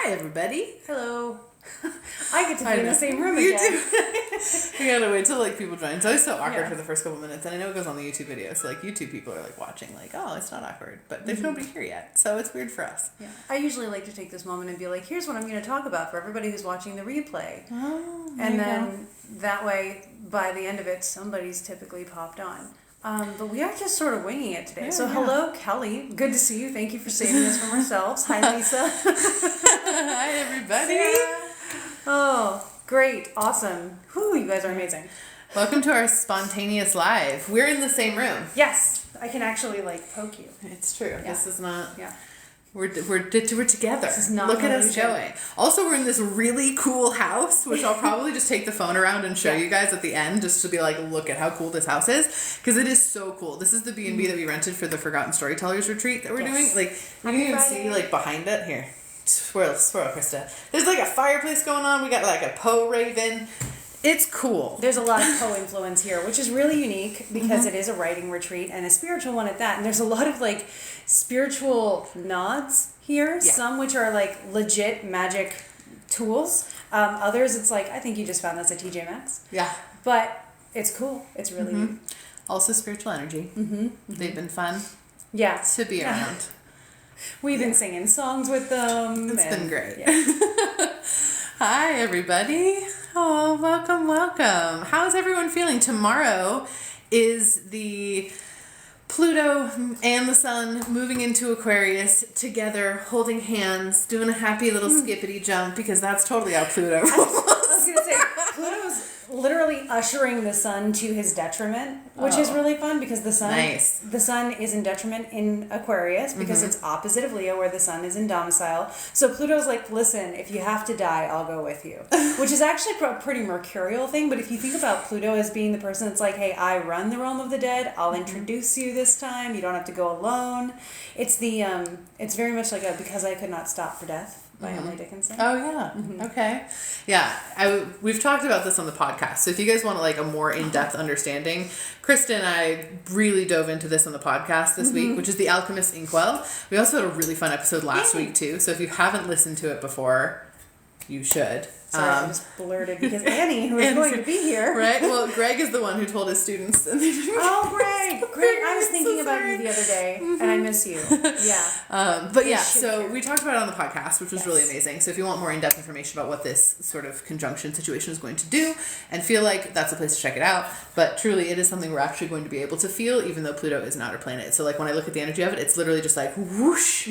Hi, everybody. Hello. I get to be in the same room again. You do. We gotta wait till people join. It's always so awkward for the first couple minutes, and I know it goes on the YouTube video, so YouTube people are watching, oh, it's not awkward, but there's nobody here yet, so it's weird for us. Yeah. I usually like to take this moment and be like, here's what I'm going to talk about for everybody who's watching the replay. Oh, and then that way, by the end of it, somebody's typically popped on. But we are just sort of winging it today. Hello, Kelly. Good to see you. Thank you for saving us from ourselves. Hi, Lisa. Hi, everybody. Oh, great. Awesome. Whew, you guys are amazing. Welcome to our spontaneous live. We're in the same room. Yes. I can actually, poke you. It's true. Yeah. This is not... Yeah. We're together. This is not Look at us going. Also, we're in this really cool house, which I'll probably just take the phone around and show you guys at the end, just to be look at how cool this house is, because it is so cool. This is the B&B that we rented for the Forgotten Storytellers retreat that we're doing. You can even see behind it here. Swirl, Krista. There's a fireplace going on. We got a Poe raven. It's cool. There's a lot of Poe influence here, which is really unique because it is a writing retreat and a spiritual one at that. And there's a lot of spiritual nods here. Yeah. Some which are legit magic tools. Others it's I think you just found this at TJ Maxx. Yeah. But it's cool. It's really neat. Also spiritual energy. They've been fun. Yeah. To be around. We've been singing songs with them. It's been great. Yeah. Hi, everybody. Oh, welcome. How's everyone feeling? Tomorrow is the Pluto and the Sun moving into Aquarius together, holding hands, doing a happy little skippity jump, because that's totally how Pluto rolls. I was going to say, Pluto's literally ushering the Sun to his detriment, which is really fun because the Sun is in detriment in Aquarius because it's opposite of Leo where the Sun is in domicile. So Pluto's listen, if you have to die, I'll go with you, which is actually a pretty mercurial thing. But if you think about Pluto as being the person that's hey, I run the realm of the dead, I'll introduce you this time. You don't have to go alone. It's the it's very much a Because I Could Not Stop for Death by Emily Dickinson. Oh, yeah. Okay. Yeah, we've talked about this on the podcast. So if you guys want a more in-depth understanding, Krista and I really dove into this on the podcast this week, which is The Alchemist Inkwell. We also had a really fun episode last week, too. So if you haven't listened to it before, you should. Sorry, I just blurted because Annie, who is going to be here. Right? Well, Greg is the one who told his students. Oh, Greg! I was thinking about you the other day, and I miss you. Yeah. But yeah, so we talked about it on the podcast, which was really amazing. So if you want more in-depth information about what this sort of conjunction situation is going to do, and feel that's a place to check it out. But truly, it is something we're actually going to be able to feel, even though Pluto is an outer planet. So when I look at the energy of it, it's literally just whoosh,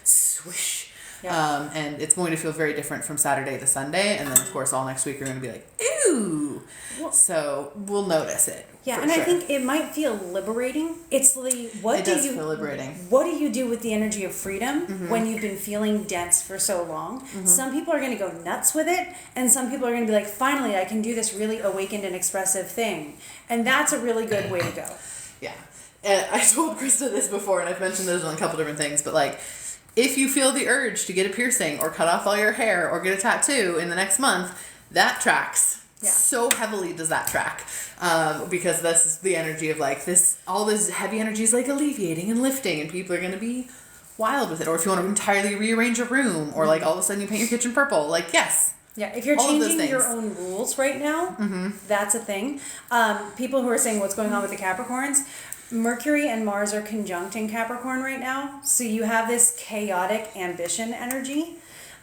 swish. Yeah. And it's going to feel very different from Saturday to Sunday, and then of course all next week you're going to be ooh. Well, so we'll notice it. Yeah, and sure. I think it might feel liberating. It's what do you feel liberating? What do you do with the energy of freedom when you've been feeling dense for so long? Some people are going to go nuts with it, and some people are going to be finally I can do this really awakened and expressive thing, and that's a really good way to go. Yeah, and I told Krista this before, and I've mentioned this on a couple different things, but if you feel the urge to get a piercing or cut off all your hair or get a tattoo in the next month, that tracks. Yeah. So heavily does that track. Because this is the energy of all this heavy energy is alleviating and lifting, and people are going to be wild with it. Or if you want to entirely rearrange a room, or all of a sudden you paint your kitchen purple, yes. Yeah, if you're changing your own rules right now, that's a thing. People who are saying what's going on with the Capricorns, Mercury and Mars are conjunct in Capricorn right now, so you have this chaotic ambition energy.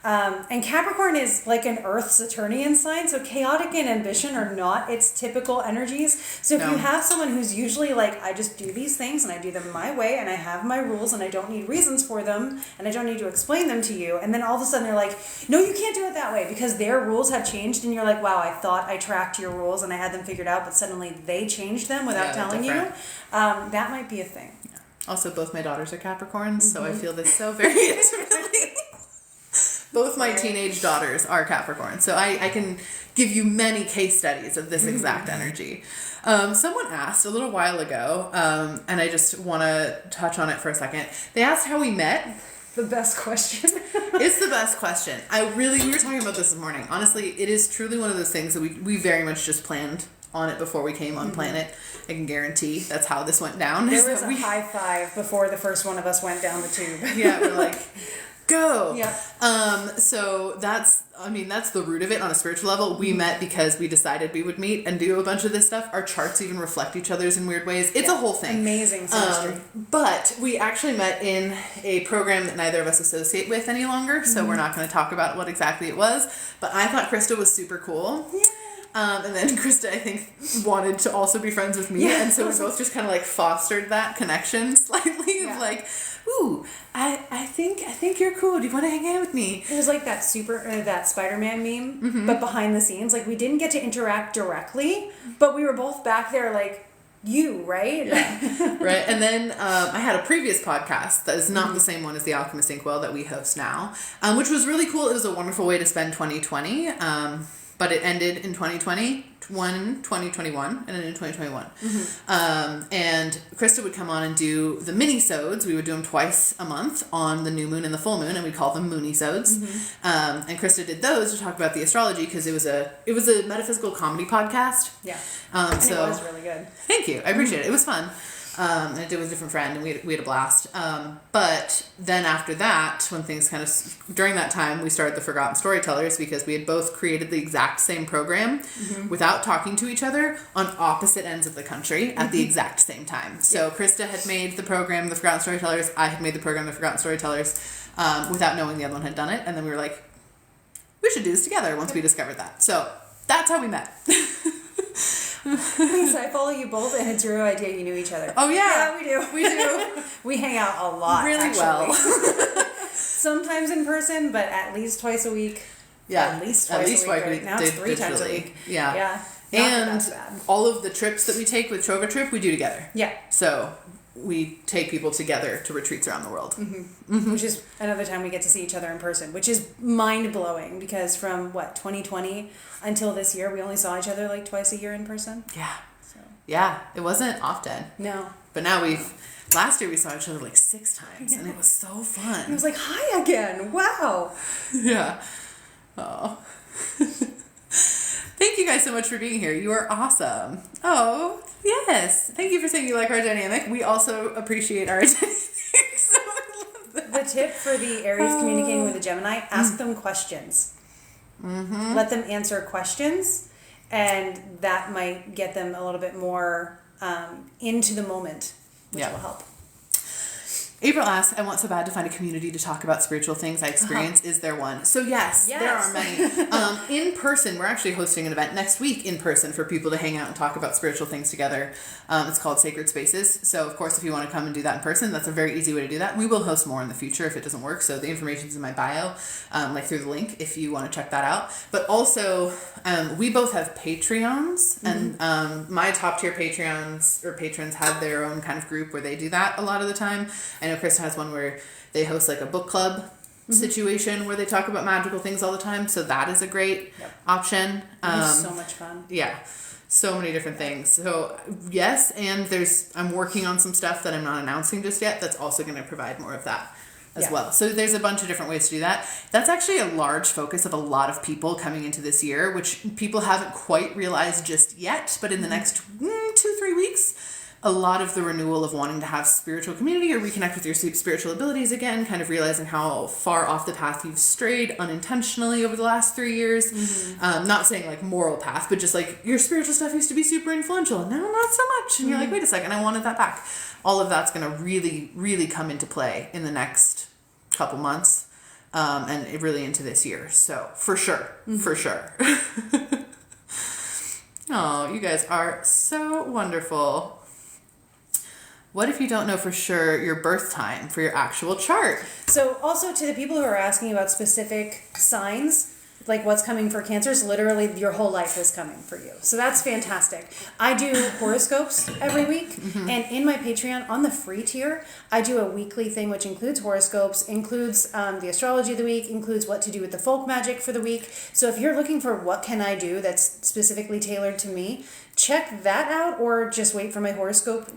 And Capricorn is an Earth Saturnian sign, so chaotic and ambition are not its typical energies. So if you have someone who's usually I just do these things and I do them my way and I have my rules and I don't need reasons for them and I don't need to explain them to you, and then all of a sudden they're no, you can't do it that way because their rules have changed, and you're wow, I thought I tracked your rules and I had them figured out, but suddenly they changed them without telling you. That might be a thing. Yeah. Also, both my daughters are Capricorns, so I feel this so very intimately. Both my teenage daughters are Capricorn, so I can give you many case studies of this exact energy. Someone asked a little while ago, and I just want to touch on it for a second. They asked how we met. The best question. It's the best question. We were talking about this morning. Honestly, it is truly one of those things that we very much just planned on it before we came on planet. I can guarantee that's how this went down. There was a high five before the first one of us went down the tube. Yeah, we're go. Yeah. So that's the root of it on a spiritual level. We met because we decided we would meet and do a bunch of this stuff. Our charts even reflect each other's in weird ways. It's a whole thing. Amazing chemistry. But we actually met in a program that neither of us associate with any longer, so we're not going to talk about what exactly it was. But I thought Krista was super cool. Yeah. And then Krista, I think, wanted to also be friends with me. Yeah. And so we both just kind of like fostered that connection slightly of like, ooh, I think you're cool. Do you want to hang out with me? It was like that that Spider-Man meme, but behind the scenes. Like, we didn't get to interact directly, but we were both back there like, you, right? Yeah. Right. And then I had a previous podcast that is not the same one as the Alchemist Inkwell that we host now, which was really cool. It was a wonderful way to spend 2020. But it ended in 2021, and then in 2021. And Krista would come on and do the mini-sodes. We would do them twice a month on the new moon and the full moon, and we call them moony-sodes. And Krista did those to talk about the astrology because it was a metaphysical comedy podcast. Yeah. And so it was really good. Thank you. I appreciate it. It was fun. And I did with a different friend, and we had a blast. But then after that, when things during that time, we started the Forgotten Storytellers because we had both created the exact same program without talking to each other on opposite ends of the country at the exact same time. So Krista had made the program, the Forgotten Storytellers. I had made the program, the Forgotten Storytellers, without knowing the other one had done it. And then we were like, we should do this together once we discovered that. So that's how we met. Lisa, I follow you both, and it's your idea you knew each other. Oh, yeah. Yeah, we do. We do. We hang out a lot, really actually. well. Sometimes in person, but at least twice a week. Yeah. At least twice a week. Right? Now it's 3 times a week. Yeah. Yeah. And all of the trips that we take with Trova Trip, we do together. Yeah. So we take people together to retreats around the world. Which is another time we get to see each other in person, which is mind-blowing because from, 2020 until this year, we only saw each other like twice a year in person. Yeah. So. Yeah. It wasn't often. No. But now last year we saw each other like 6 times, and it was so fun. And it was like, hi again. Wow. Yeah. Oh. Thank you guys so much for being here. You are awesome. Oh, yes. Thank you for saying you like our dynamic. We also appreciate our dynamic. So I love that. The tip for the Aries communicating with the Gemini, ask them questions. Let them answer questions, and that might get them a little bit more into the moment, which will help. April asks, I want so bad to find a community to talk about spiritual things I experience. Is there one? So yes, there are many. In person, we're actually hosting an event next week in person for people to hang out and talk about spiritual things together. It's called Sacred Spaces. So of course, if you want to come and do that in person, that's a very easy way to do that. We will host more in the future if it doesn't work. So the information's in my bio, through the link if you want to check that out. But also, we both have Patreons, and my top tier patrons have their own kind of group where they do that a lot of the time. I know Krista has one where they host like a book club situation where they talk about magical things all the time. So that is a great option. It's so much fun. Yeah. So many different things. So yes, and I'm working on some stuff that I'm not announcing just yet that's also going to provide more of that as well. So there's a bunch of different ways to do that. That's actually a large focus of a lot of people coming into this year, which people haven't quite realized just yet, but in the next 2-3 weeks, a lot of the renewal of wanting to have spiritual community or reconnect with your spiritual abilities again, kind of realizing how far off the path you've strayed unintentionally over the last 3 years. Not saying like moral path, but just like your spiritual stuff used to be super influential. Now not so much. And you're like, wait a second, I wanted that back. All of that's going to really, really come into play in the next couple months. And really into this year. So for sure. Oh, you guys are so wonderful. What if you don't know for sure your birth time for your actual chart? So also to the people who are asking about specific signs, like what's coming for Cancers, literally your whole life is coming for you. So that's fantastic. I do horoscopes every week, and in my Patreon, on the free tier, I do a weekly thing which includes horoscopes, includes the astrology of the week, includes what to do with the folk magic for the week. So if you're looking for what can I do that's specifically tailored to me, check that out, or just wait for my horoscope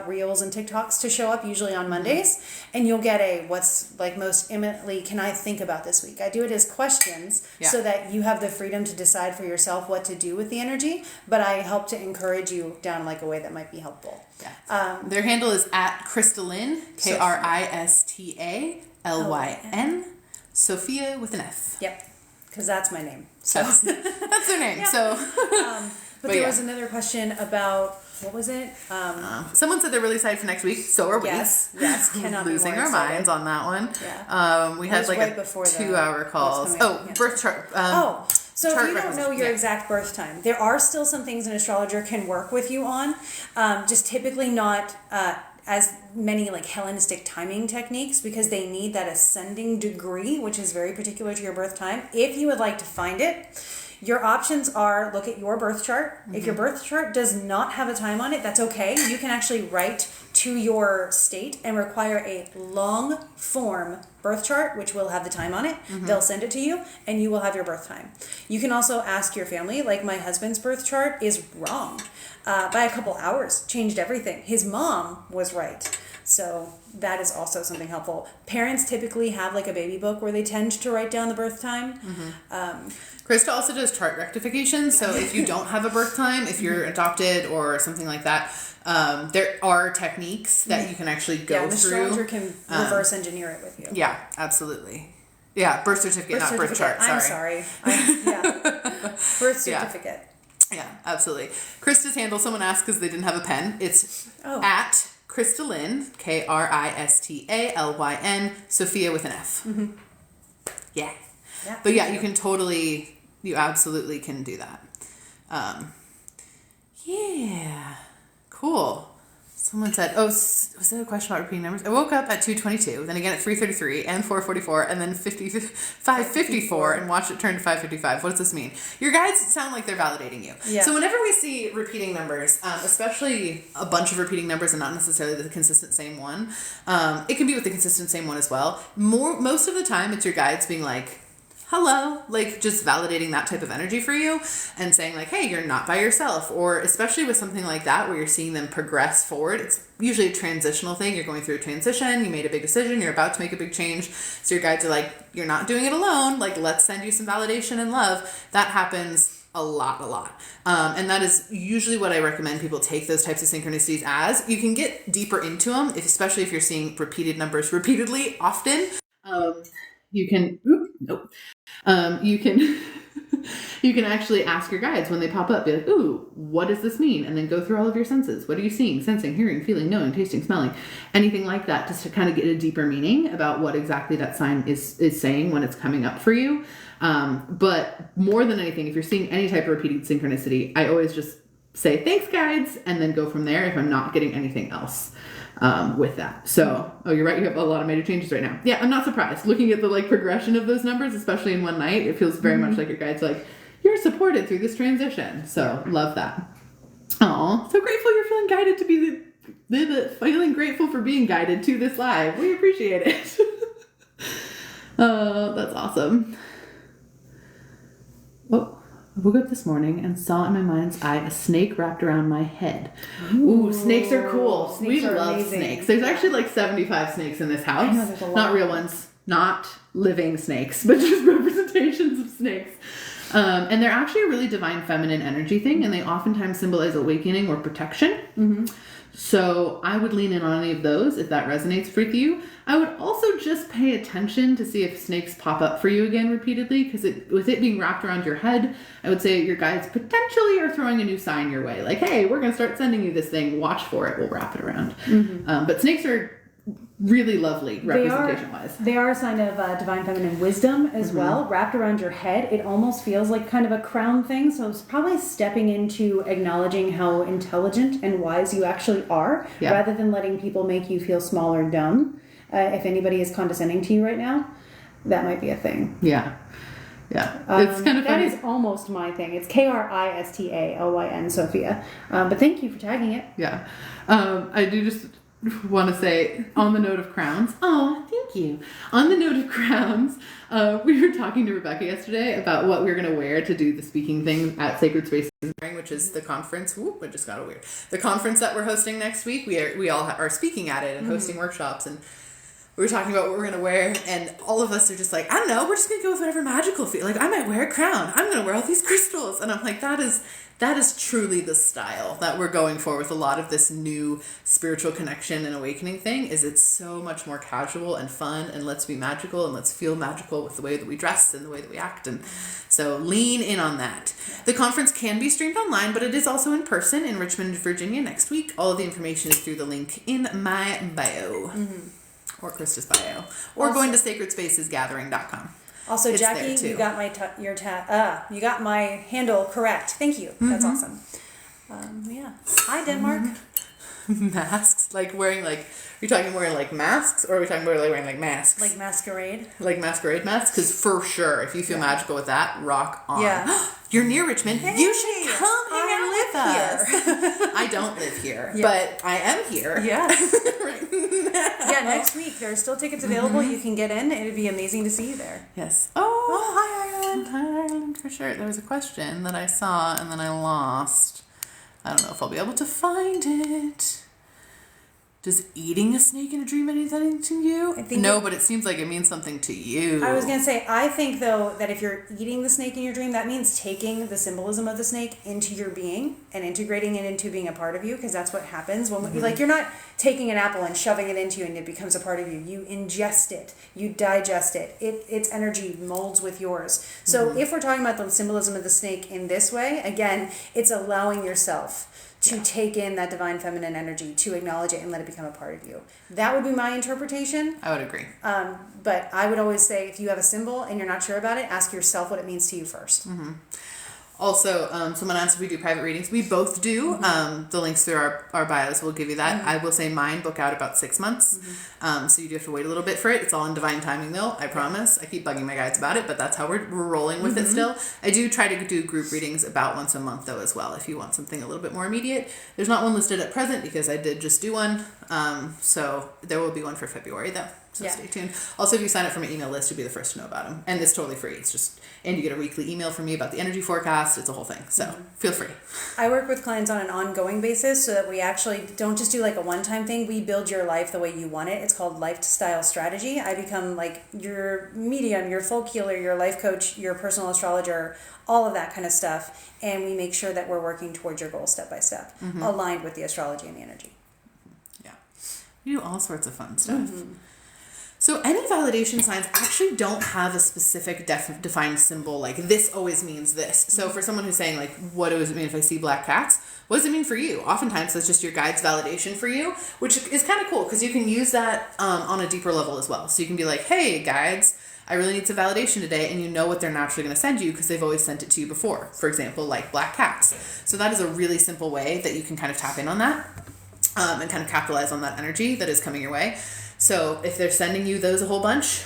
reels and TikToks to show up, usually on Mondays, and you'll get a what's like most imminently can I think about this week. I do it as questions so that you have the freedom to decide for yourself what to do with the energy, but I help to encourage you down like a way that might be helpful. Their handle is @Krystalyn, KRISTALYN. Sophia with an F. Yep. Because that's my name. So That's their name. Yeah. So, but there was another question about, what was it? Someone said they're really excited for next week. So are we. Yes. Cannot be losing more our excited. minds on that one. Yeah. We had like right a before 2-hour call. Yeah. Birth chart. So chart if you don't know your exact birth time, there are still some things an astrologer can work with you on. Just typically not as many like Hellenistic timing techniques, because they need that ascending degree, which is very particular to your birth time. If you would like to find it, your options are look at your birth chart. Mm-hmm. If your birth chart does not have a time on it, that's okay. You can actually write to your state and require a long form birth chart, which will have the time on it. Mm-hmm. They'll send it to you and you will have your birth time. You can also ask your family, like my husband's birth chart is wrong by a couple hours, changed everything. His mom was right. So that is also something helpful. Parents typically have like a baby book where they tend to write down the birth time. Mm-hmm. Krista also does chart rectification. So if you don't have a birth time, if you're adopted or something like that, there are techniques that you can actually go through. The astrologer can reverse engineer it with you. Yeah, absolutely. Yeah, birth certificate, not birth chart. I'm sorry. Birth certificate. Yeah, absolutely. Krista's handle, someone asked because they didn't have a pen. It's at Kristalyn, Kristalyn, Sophia with an F. Mm-hmm. Yeah. But yeah, you absolutely can do that. Yeah. Cool. Someone said, was there a question about repeating numbers? I woke up at 2:22, then again at 3:33 and 4:44, and then 5:54 and watched it turn to 5:55. What does this mean? Your guides sound like they're validating you. Yeah. So whenever we see repeating numbers, especially a bunch of repeating numbers and not necessarily the consistent same one, it can be with the consistent same one as well. Most of the time, it's your guides being like, hello, like just validating that type of energy for you and saying like, hey, you're not by yourself. Or especially with something like that where you're seeing them progress forward, it's usually a transitional thing. You're going through a transition, you made a big decision, you're about to make a big change. So your guides are like, you're not doing it alone. Like, let's send you some validation and love. That happens a lot. And that is usually what I recommend people take those types of synchronicities as. You can get deeper into them, especially if you're seeing repeated numbers repeatedly often. You can you can actually ask your guides when they pop up, be like, ooh, what does this mean? And then go through all of your senses. What are you seeing, sensing, hearing, feeling, knowing, tasting, smelling, anything like that, just to kind of get a deeper meaning about what exactly that sign is saying when it's coming up for you. But more than anything, if you're seeing any type of repeated synchronicity, I always just say, thanks, guides, and then go from there if I'm not getting anything else. With that. So, you're right. You have a lot of major changes right now. Yeah, I'm not surprised. Looking at the progression of those numbers, especially in one night, it feels very much like your guide's like, you're supported through this transition. So, love that. Aw, so grateful you're feeling guided to be feeling grateful for being guided to this live. We appreciate it. That's awesome. I woke up this morning and saw in my mind's eye a snake wrapped around my head. Ooh, snakes are cool. We love amazing. Snakes. There's actually 75 snakes in this house. I know, there's a lot. Not real ones. Not living snakes, but just representations of snakes. And they're actually a really divine feminine energy thing, and they oftentimes symbolize awakening or protection. Mm-hmm. So I would lean in on any of those if that resonates with you. I would also just pay attention to see if snakes pop up for you again repeatedly, because with it being wrapped around your head, I would say your guides potentially are throwing a new sign your way. Like, hey, we're going to start sending you this thing. Watch for it. We'll wrap it around. Mm-hmm. But snakes are really lovely representation-wise. They are a sign of divine feminine wisdom as well. Wrapped around your head, it almost feels like kind of a crown thing. So it's probably stepping into acknowledging how intelligent and wise you actually are, rather than letting people make you feel small or dumb. If anybody is condescending to you right now, that might be a thing. Yeah. It's kind of funny. That is almost my thing. It's Kristalyn, Sophia. But thank you for tagging it. Yeah. I do just want to say, on the note of crowns, thank you. On the note of crowns, we were talking to Rebecca yesterday about what we were going to wear to do the speaking thing at Sacred Spaces, which is the conference. Whoop, it just got weird. The conference that we're hosting next week. We all are speaking at it and hosting workshops, and we were talking about what we're going to wear, and all of us are just like, I don't know, we're just going to go with whatever magical feel. Like, I might wear a crown. I'm going to wear all these crystals. And I'm like, that is truly the style that we're going for with a lot of this new spiritual connection and awakening thing. Is it's so much more casual and fun, and let's be magical and let's feel magical with the way that we dress and the way that we act. And so lean in on that. The conference can be streamed online, but it is also in person in Richmond, Virginia next week. All of the information is through the link in my bio or Krista's bio, or also going to sacredspacesgathering.com. Also, it's Jackie, you got my you got my handle correct. Thank you. That's awesome. Yeah. Hi, Denmark. Masks, like wearing like. Are you talking wearing like masks, or are we talking about like wearing like masks? Like masquerade. Like masquerade masks, because for sure, if you feel magical with that, rock on. Yeah. You're near Richmond. Hey, you should come hang out with us. I don't live here, but I am here. Yes. Yeah, next week. There are still tickets available. You can get in. It would be amazing to see you there. Yes. Oh, hi, Ireland. Hi, Ireland, for sure. There was a question that I saw, and then I lost. I don't know if I'll be able to find it. Does eating a snake in a dream mean anything to you? But it seems like it means something to you. I was going to say, I think, though, that if you're eating the snake in your dream, that means taking the symbolism of the snake into your being and integrating it into being a part of you, because that's what happens. When like, you're not taking an apple and shoving it into you and it becomes a part of you. You ingest it. You digest it. Its energy molds with yours. So if we're talking about the symbolism of the snake in this way, again, it's allowing yourself to take in that divine feminine energy, to acknowledge it and let it become a part of you. That would be my interpretation. I would agree. But I would always say, if you have a symbol and you're not sure about it, ask yourself what it means to you first. Also, someone asked if we do private readings. We both do. The links through our bios will give you that. I will say mine book out about 6 months. So you do have to wait a little bit for it. It's all in divine timing, though. I promise. I keep bugging my guides about it, but that's how we're rolling with it still. I do try to do group readings about once a month, though, as well, if you want something a little bit more immediate. There's not one listed at present because I did just do one. So there will be one for February, though. So stay tuned. Also, if you sign up for my email list, you'll be the first to know about them. And it's totally free. It's just, and you get a weekly email from me about the energy forecast. It's a whole thing. So feel free. I work with clients on an ongoing basis so that we actually don't just do like a one-time thing. We build your life the way you want it. It's called lifestyle strategy. I become like your medium, your folk healer, your life coach, your personal astrologer, all of that kind of stuff. And we make sure that we're working towards your goals step by step, aligned with the astrology and the energy. Yeah. You do all sorts of fun stuff. So any validation signs actually don't have a specific defined symbol, like this always means this. So for someone who's saying like, what does it mean if I see black cats? What does it mean for you? Oftentimes that's just your guide's validation for you, which is kind of cool because you can use that on a deeper level as well. So you can be like, hey guides, I really need some validation today, and you know what they're naturally going to send you because they've always sent it to you before. For example, like black cats. So that is a really simple way that you can kind of tap in on that and kind of capitalize on that energy that is coming your way. So if they're sending you those a whole bunch,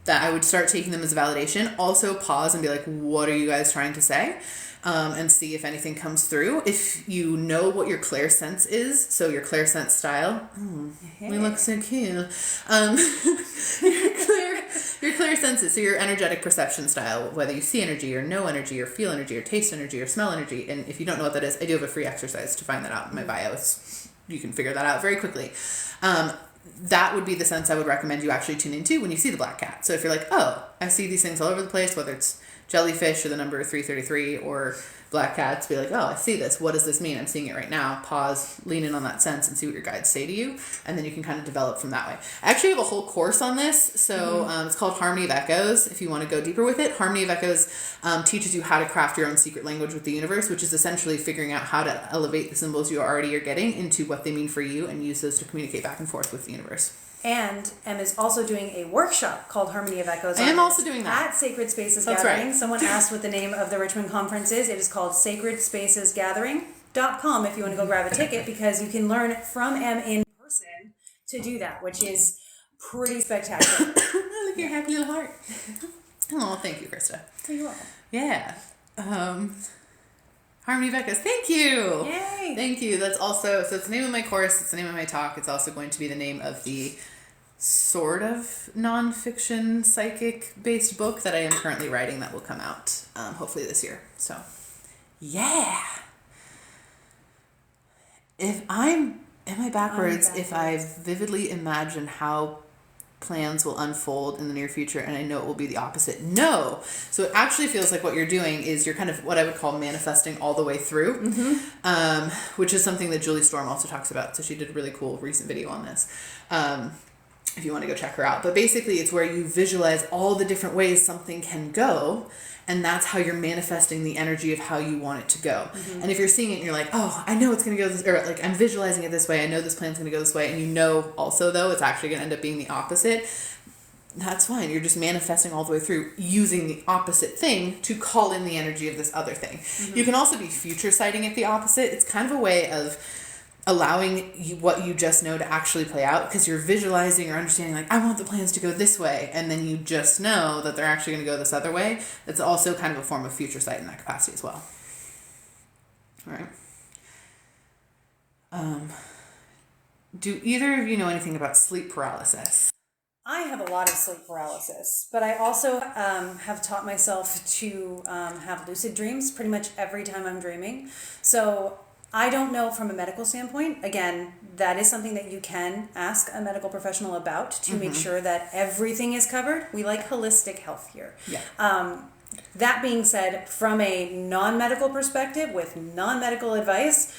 that I would start taking them as validation. Also pause and be like, what are you guys trying to say? And see if anything comes through. If you know what your clairsense is, so your clairsense style, we look so cute. Your clairsenses, so your energetic perception style, whether you see energy or know energy or feel energy or taste energy or smell energy. And if you don't know what that is, I do have a free exercise to find that out in my bio. You can figure that out very quickly. That would be the sense I would recommend you actually tune into when you see the black cat. So if you're like, oh, I see these things all over the place, whether it's jellyfish or the number 333 or black cats, be like, oh, I see this. What does this mean? I'm seeing it right now. Pause, lean in on that sense and see what your guides say to you. And then you can kind of develop from that way. I actually have a whole course on this. So it's called Harmony of Echoes. If you want to go deeper with it, Harmony of Echoes teaches you how to craft your own secret language with the universe, which is essentially figuring out how to elevate the symbols you already are getting into what they mean for you and use those to communicate back and forth with the universe. And Em is also doing a workshop called Harmony of Echoes. I am also doing that. At Sacred Spaces That's Gathering. Right. Someone asked what the name of the Richmond conference is. It is called sacredspacesgathering.com if you want to go grab a ticket, because you can learn from Em in person to do that, which is pretty spectacular. Look at your happy little heart. Oh, thank you, Krista. You're welcome. Yeah. Harmony of Echoes. Thank you. Yay. Thank you. That's also, so it's the name of my course. It's the name of my talk. It's also going to be the name of the sort of nonfiction psychic based book that I am currently writing that will come out hopefully this year. So yeah. Am I backwards if I vividly imagine how plans will unfold in the near future and I know it will be the opposite. No. So it actually feels like what you're doing is you're kind of what I would call manifesting all the way through, which is something that Julie Storm also talks about. So she did a really cool recent video on this. If you want to go check her out. But basically it's where you visualize all the different ways something can go, and that's how you're manifesting the energy of how you want it to go. And if you're seeing it and you're like, oh, I know it's going to go this, or like I'm visualizing it this way, I know this plan's going to go this way, and you know also though it's actually going to end up being the opposite, that's fine. You're just manifesting all the way through using the opposite thing to call in the energy of this other thing. You can also be future sighting it the opposite. It's kind of a way of allowing what you just know to actually play out, because you're visualizing or understanding like, I want the plans to go this way, and then you just know that they're actually going to go this other way. It's also kind of a form of future sight in that capacity as well. All right. Do either of you know anything about sleep paralysis? I have a lot of sleep paralysis, but I also have taught myself to have lucid dreams pretty much every time I'm dreaming. So I don't know from a medical standpoint. Again, that is something that you can ask a medical professional about to make sure that everything is covered. We like holistic health here. Yeah. That being said, from a non-medical perspective, with non-medical advice,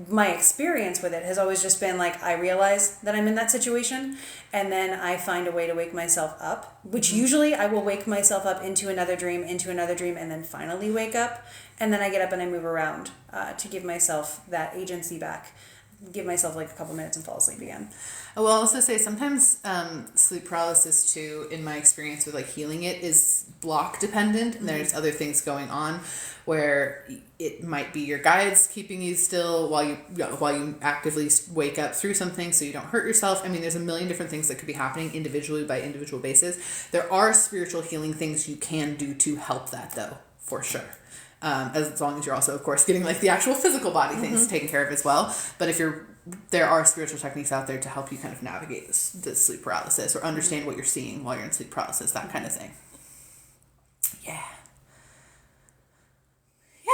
my experience with it has always just been like, I realize that I'm in that situation, and then I find a way to wake myself up, which usually I will wake myself up into another dream, and then finally wake up, and then I get up and I move around to give myself that agency back, give myself like a couple minutes and fall asleep again. I will also say sometimes sleep paralysis too, in my experience with like healing it, is block dependent, and there's other things going on where it might be your guides keeping you still while you actively wake up through something so you don't hurt yourself. I mean, there's a million different things that could be happening individually by individual basis. There are spiritual healing things you can do to help that though, for sure. As long as you're also, of course, getting like the actual physical body things taken care of as well. But there are spiritual techniques out there to help you kind of navigate this sleep paralysis or understand what you're seeing while you're in sleep paralysis, that kind of thing. Yeah.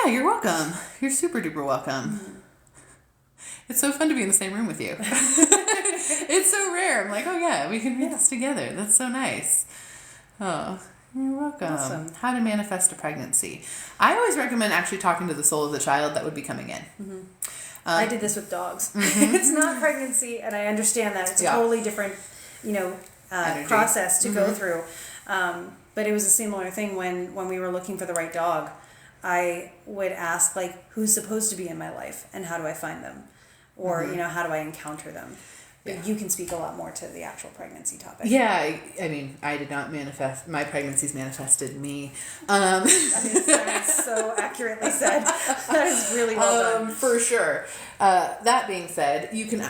Yeah, you're welcome. You're super duper welcome. It's so fun to be in the same room with you. It's so rare. I'm like, oh yeah, we can read this together. That's so nice. Oh, you're welcome. Awesome. How to manifest a pregnancy. I always recommend actually talking to the soul of the child that would be coming in. I did this with dogs. It's not pregnancy, and I understand that. It's a totally different, process to go through. But it was a similar thing when we were looking for the right dog. I would ask, like, who's supposed to be in my life, and how do I find them? Or, how do I encounter them? Yeah. You can speak a lot more to the actual pregnancy topic. Yeah, I mean, I did not manifest. My pregnancies manifested me. That is so accurately said. That is really well done. For sure. That being said,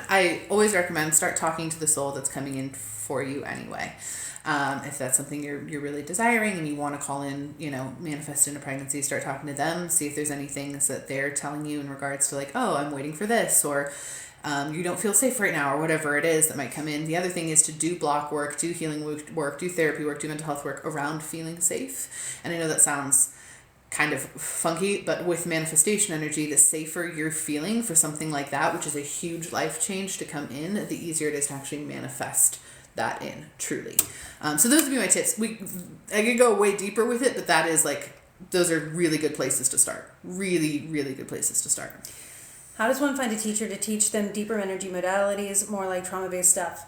I always recommend start talking to the soul that's coming in for you anyway. If that's something you're really desiring and you want to call in, manifest in a pregnancy, start talking to them, see if there's any things that they're telling you in regards to like, oh, I'm waiting for this, or you don't feel safe right now, or whatever it is that might come in. The other thing is to do block work, do healing work, do therapy work, do mental health work around feeling safe. And I know that sounds kind of funky, but with manifestation energy, the safer you're feeling for something like that, which is a huge life change to come in, the easier it is to actually manifest that in, truly. So those would be my tips. I could go way deeper with it, but that is like, those are really good places to start. Really, really good places to start. How does one find a teacher to teach them deeper energy modalities, more like trauma-based stuff?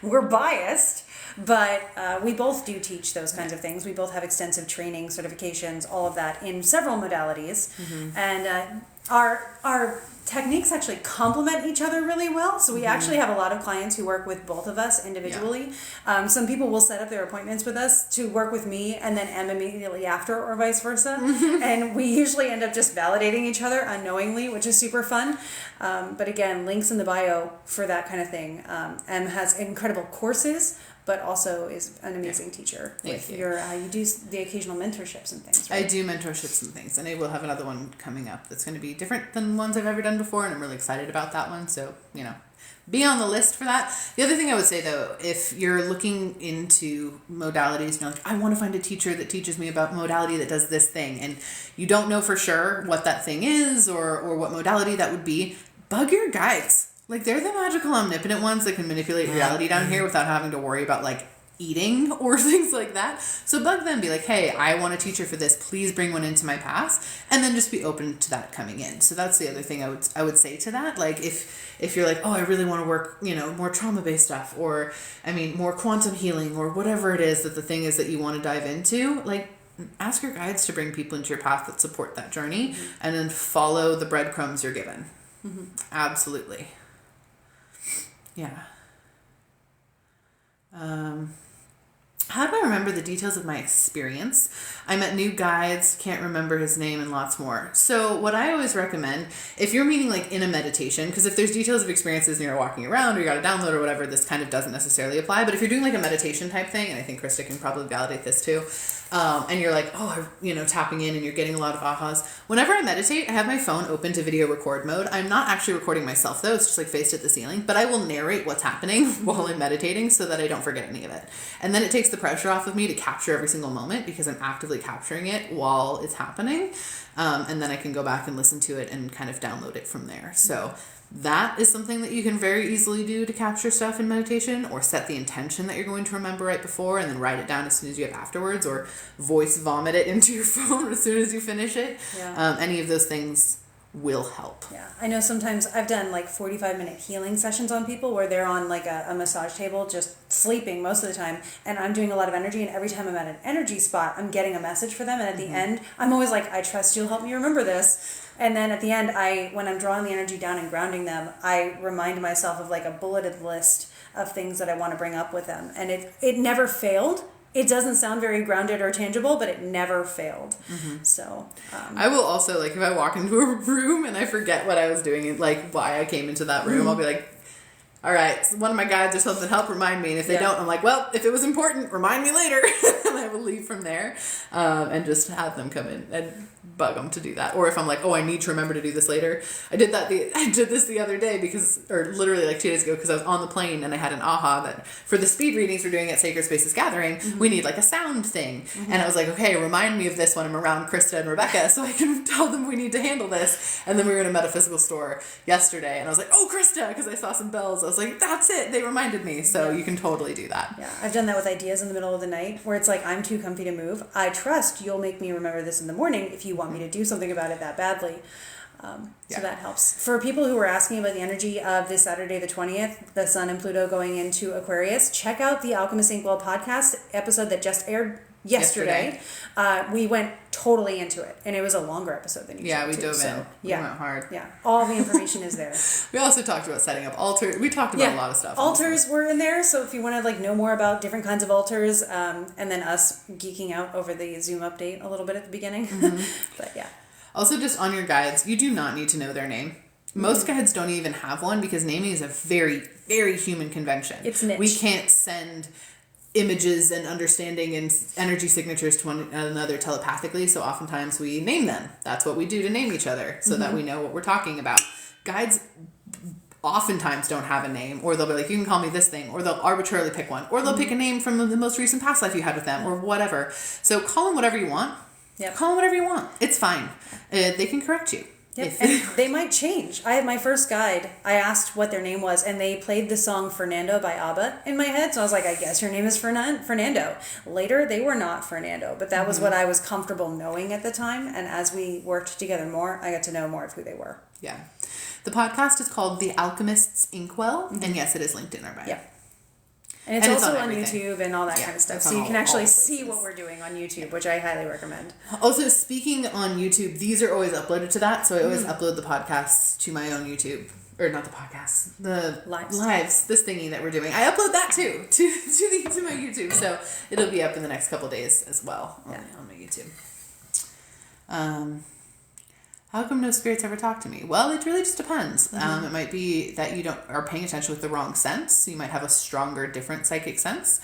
We're biased, but we both do teach those kinds of things. We both have extensive training, certifications, all of that in several modalities. And our techniques actually complement each other really well. So we actually have a lot of clients who work with both of us individually. Yeah. Some people will set up their appointments with us to work with me and then Em immediately after, or vice versa. And we usually end up just validating each other unknowingly, which is super fun. But again, links in the bio for that kind of thing. Em has incredible courses, but also is an amazing teacher. Thank you. You do the occasional mentorships and things, right? I do mentorships and things, and I will have another one coming up that's going to be different than ones I've ever done before, and I'm really excited about that one. So, be on the list for that. The other thing I would say, though, if you're looking into modalities and you're like, I want to find a teacher that teaches me about modality that does this thing, and you don't know for sure what that thing is or what modality that would be, bug your guides. Like, they're the magical omnipotent ones that can manipulate reality down here without having to worry about, like, eating or things like that. So bug them, be like, hey, I want a teacher for this. Please bring one into my path. And then just be open to that coming in. So that's the other thing I would say to that. Like, if you're like, oh, I really want to work, you know, more trauma-based stuff, or, I mean, more quantum healing, or whatever it is that the thing is that you want to dive into, like, ask your guides to bring people into your path that support that journey, and then follow the breadcrumbs you're given. Absolutely. Yeah. How do I remember the details of my experience? I met new guides, can't remember his name, and lots more. So what I always recommend, if you're meaning like in a meditation, because if there's details of experiences and you're walking around or you got a download or whatever, this kind of doesn't necessarily apply. But if you're doing like a meditation type thing, and I think Krista can probably validate this too, and you're like, oh, you know, tapping in and you're getting a lot of ahas. Whenever I meditate, I have my phone open to video record mode. I'm not actually recording myself though. It's just like faced at the ceiling, but I will narrate what's happening while I'm meditating so that I don't forget any of it. And then it takes the pressure off of me to capture every single moment because I'm actively capturing it while it's happening. And then I can go back and listen to it and kind of download it from there. So that is something that you can very easily do to capture stuff in meditation, or set the intention that you're going to remember right before and then write it down as soon as you have afterwards, or voice vomit it into your phone as soon as you finish it. Yeah. Any of those things will help. Yeah. I know sometimes I've done like 45-minute healing sessions on people where they're on like a massage table just sleeping most of the time, and I'm doing a lot of energy, and every time I'm at an energy spot I'm getting a message for them, and at the end I'm always like, I trust you'll help me remember this. And then at the end, when I'm drawing the energy down and grounding them, I remind myself of like a bulleted list of things that I want to bring up with them. And it never failed. It doesn't sound very grounded or tangible, but it never failed. So I will also, like, if I walk into a room and I forget what I was doing and like why I came into that room, I'll be like, all right, so one of my guides or something, help remind me. And if they don't, I'm like, well, if it was important, remind me later. And I will leave from there and just have them come in and bug them to do that. Or if I'm like, oh, I need to remember to do this later. I did this the other day or literally like 2 days ago, because I was on the plane and I had an aha that for the speed readings we're doing at Sacred Spaces Gathering, we need like a sound thing. And I was like, okay, remind me of this when I'm around Krista and Rebecca so I can tell them we need to handle this. And then we were in a metaphysical store yesterday and I was like, oh, Krista, because I saw some bells. I was like, that's it. They reminded me. So you can totally do that. Yeah, I've done that with ideas in the middle of the night where it's like, I'm too comfy to move. I trust you'll make me remember this in the morning if you want me to do something about it that badly. So that helps. For people who were asking about the energy of this Saturday the 20th, the Sun and Pluto going into Aquarius, check out the Alchemist Inkwell podcast episode that just aired yesterday. We went totally into it, and it was a longer episode than usual. Yeah, we dove in. We went hard. Yeah, all the information is there. We also talked about setting up altars. We talked about a lot of stuff. Altars were in there, so if you want to like know more about different kinds of altars, and then us geeking out over the Zoom update a little bit at the beginning. But yeah. Also, just on your guides, you do not need to know their name. Most guides don't even have one because naming is a very, very human convention. It's niche. We can't send images and understanding and energy signatures to one another telepathically, so oftentimes we name them. That's what we do to name each other, so that we know what we're talking about. Guides oftentimes don't have a name, or they'll be like, you can call me this thing, or they'll arbitrarily pick one, or they'll pick a name from the most recent past life you had with them, or whatever. So call them whatever you want. Yep. Call them whatever you want. It's fine. They can correct you. Yep. And they might change. I had my first guide. I asked what their name was, and they played the song Fernando by ABBA in my head. So I was like, I guess your name is Fernando. Later, they were not Fernando, but that was what I was comfortable knowing at the time. And as we worked together more, I got to know more of who they were. Yeah. The podcast is called The Alchemist's Inkwell, and yes, it is linked in our bio. Yeah. And it's also on YouTube and all that kind of stuff. So you can actually see what we're doing on YouTube, which I highly recommend. Also, speaking on YouTube, these are always uploaded to that. So I always upload the podcasts to my own YouTube. Or not the podcasts, the lives, this thingy that we're doing. I upload that too, to my YouTube. So it'll be up in the next couple of days as well on my YouTube. How come no spirits ever talk to me? Well, it really just depends. It might be that you are paying attention with the wrong sense. You might have a stronger, different psychic sense.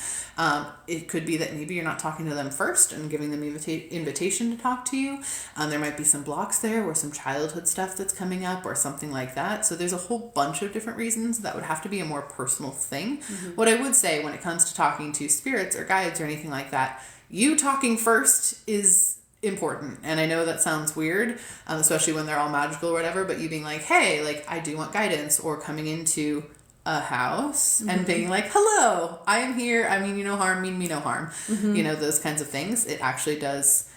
It could be that maybe you're not talking to them first and giving them invitation to talk to you. There might be some blocks there or some childhood stuff that's coming up or something like that. So there's a whole bunch of different reasons. That would have to be a more personal thing. What I would say when it comes to talking to spirits or guides or anything like that, you talking first is important. And I know that sounds weird, especially when they're all magical or whatever, but you being like, hey, like, I do want guidance, or coming into a house and being like, hello, I am here. I mean you no harm, mean me no harm. You know, those kinds of things. It actually does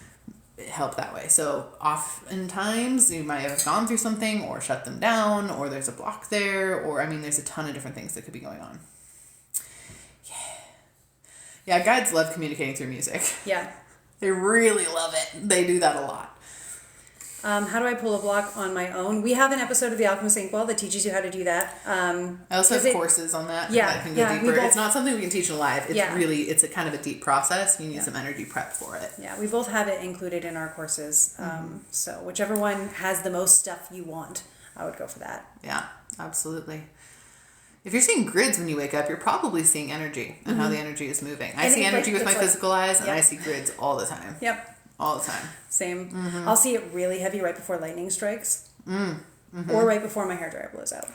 help that way. So oftentimes you might have gone through something or shut them down, or there's a block there, or I mean there's a ton of different things that could be going on. Yeah, guides love communicating through music. Yeah. They really love it. They do that a lot. How do I pull a block on my own? We have an episode of The Alchemist Inkwell that teaches you how to do that. I also have courses on that. Yeah, that can go deeper. It's not something we can teach in live. It's really, it's a kind of a deep process. You need some energy prep for it. Yeah, we both have it included in our courses. So whichever one has the most stuff you want, I would go for that. Yeah, absolutely. If you're seeing grids when you wake up, you're probably seeing energy and how the energy is moving. I see energy with my physical eyes, and I see grids all the time. Yep. All the time. Same. I'll see it really heavy right before lightning strikes. Or right before my hairdryer blows out.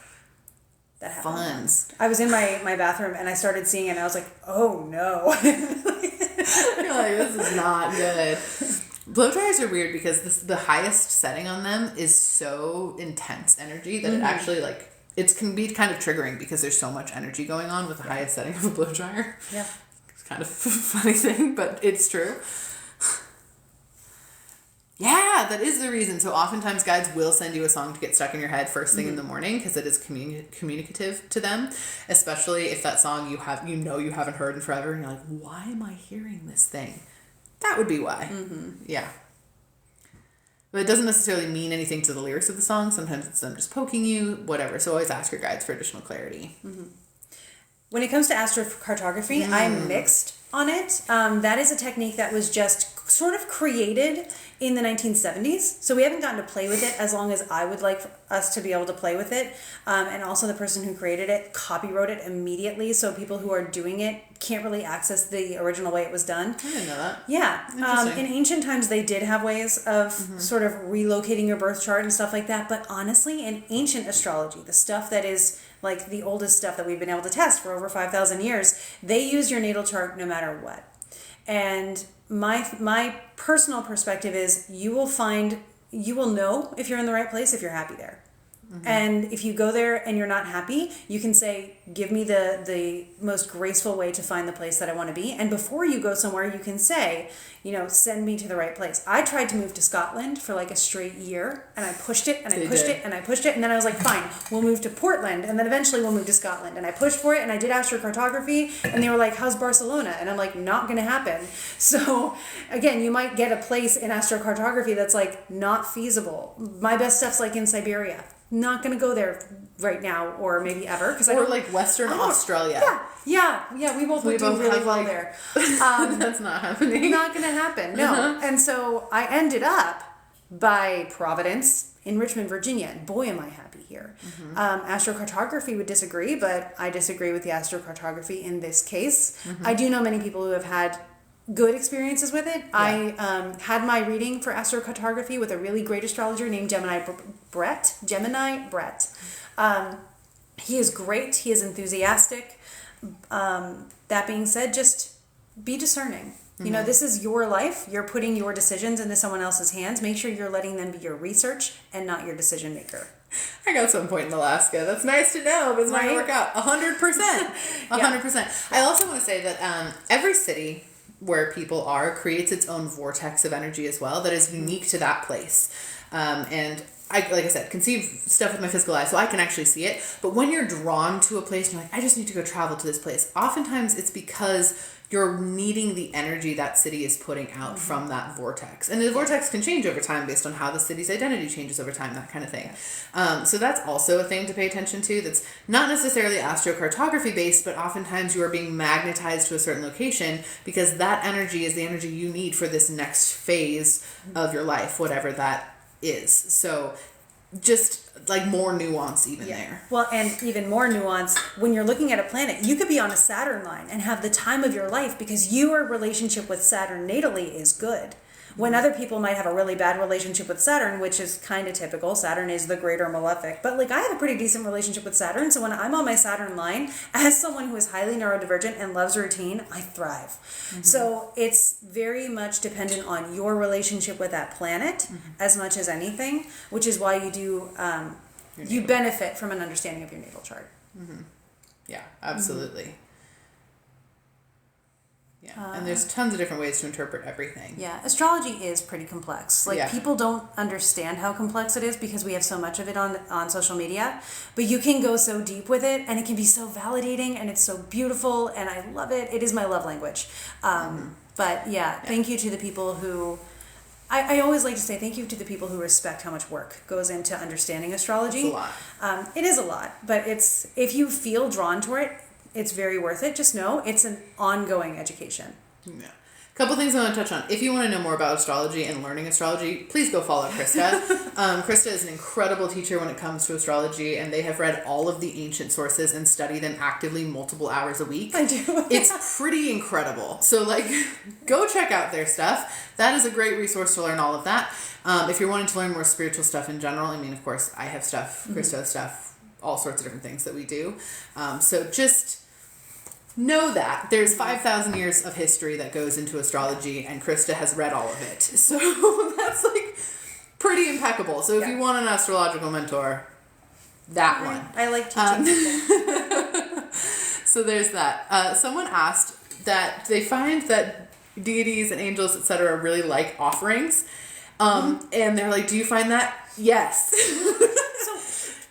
That happens. Fun. I was in my bathroom and I started seeing it and I was like, oh no. You're like, this is not good. Blow dryers are weird because the highest setting on them is so intense energy that it actually like, it can be kind of triggering because there's so much energy going on with the highest setting of a blow dryer. Yeah. It's kind of a funny thing, but it's true. Yeah, that is the reason. So oftentimes guides will send you a song to get stuck in your head first thing in the morning because it is communicative to them, especially if that song you haven't heard in forever and you're like, why am I hearing this thing? That would be why. Yeah. But it doesn't necessarily mean anything to the lyrics of the song. Sometimes it's them just poking you, whatever. So always ask your guides for additional clarity. When it comes to astrocartography, I'm mixed on it. That is a technique that was just sort of created in the 1970s. So we haven't gotten to play with it as long as I would like us to be able to play with it. And also the person who created it copywrote it immediately. So people who are doing it can't really access the original way it was done. I didn't know that. Yeah. In ancient times, they did have ways of sort of relocating your birth chart and stuff like that. But honestly, in ancient astrology, the stuff that is like the oldest stuff that we've been able to test for over 5,000 years, they use your natal chart no matter what. And my personal perspective is you will know if you're in the right place if you're happy there. And if you go there and you're not happy, you can say, give me the most graceful way to find the place that I want to be. And before you go somewhere, you can say, send me to the right place. I tried to move to Scotland for like a straight year, and I pushed it and I pushed it and I pushed it. And then I was like, fine, we'll move to Portland. And then eventually we'll move to Scotland. And I pushed for it and I did astrocartography, and they were like, how's Barcelona? And I'm like, not going to happen. So again, you might get a place in astrocartography that's like not feasible. My best stuff's like in Siberia. Not going to go there right now or maybe ever. Or like Western Australia. Yeah, we both would do really well there. That's not happening. Not going to happen, no. And so I ended up, by Providence, in Richmond, Virginia. And boy, am I happy here. Astrocartography would disagree, but I disagree with the astrocartography in this case. I do know many people who have had good experiences with it. Yeah. I had my reading for astrocartography with a really great astrologer named Gemini Brett. He is great. He is enthusiastic. That being said, just be discerning. This is your life. You're putting your decisions into someone else's hands. Make sure you're letting them be your research and not your decision maker. I got some point in Alaska. That's nice to know, but it's not going to work out. 100%. 100%. I also want to say that every city where people are creates its own vortex of energy as well that is unique to that place. And I, like I said, can see stuff with my physical eye, so I can actually see it. But when you're drawn to a place and you're like, I just need to go travel to this place, oftentimes it's because you're needing the energy that city is putting out from that vortex. And the vortex can change over time based on how the city's identity changes over time, that kind of thing. So that's also a thing to pay attention to that's not necessarily astrocartography based, but oftentimes you are being magnetized to a certain location because that energy is the energy you need for this next phase of your life, whatever that is. So just like more nuance even there. Well, and even more nuance when you're looking at a planet, you could be on a Saturn line and have the time of your life because your relationship with Saturn natally is good. When other people might have a really bad relationship with Saturn, which is kind of typical. Saturn is the greater malefic. But like I have a pretty decent relationship with Saturn. So when I'm on my Saturn line, as someone who is highly neurodivergent and loves routine, I thrive. So it's very much dependent on your relationship with that planet as much as anything, which is why you do, you benefit from an understanding of your natal chart. Yeah, absolutely. Yeah, and there's tons of different ways to interpret everything. Yeah, astrology is pretty complex. Like people don't understand how complex it is because we have so much of it on social media. But you can go so deep with it, and it can be so validating, and it's so beautiful, and I love it. It is my love language. But yeah, thank you to the people who. I always like to say thank you to the people who respect how much work goes into understanding astrology. It's a lot. It is a lot, but it's if you feel drawn to it, it's very worth it. Just know it's an ongoing education. Yeah. A couple things I want to touch on. If you want to know more about astrology and learning astrology, please go follow Krista. Krista is an incredible teacher when it comes to astrology, and they have read all of the ancient sources and study them actively multiple hours a week. I do. It's pretty incredible. So, like, go check out their stuff. That is a great resource to learn all of that. If you're wanting to learn more spiritual stuff in general, I mean, of course, I have stuff, Krista has stuff, all sorts of different things that we do. So just know that there's 5,000 years of history that goes into astrology, and Krista has read all of it. So that's like pretty impeccable. So if you want an astrological mentor, that one. I like teaching people. So there's that. Someone asked that they find that deities and angels, etc., really like offerings. And they're like, do you find that? Yes.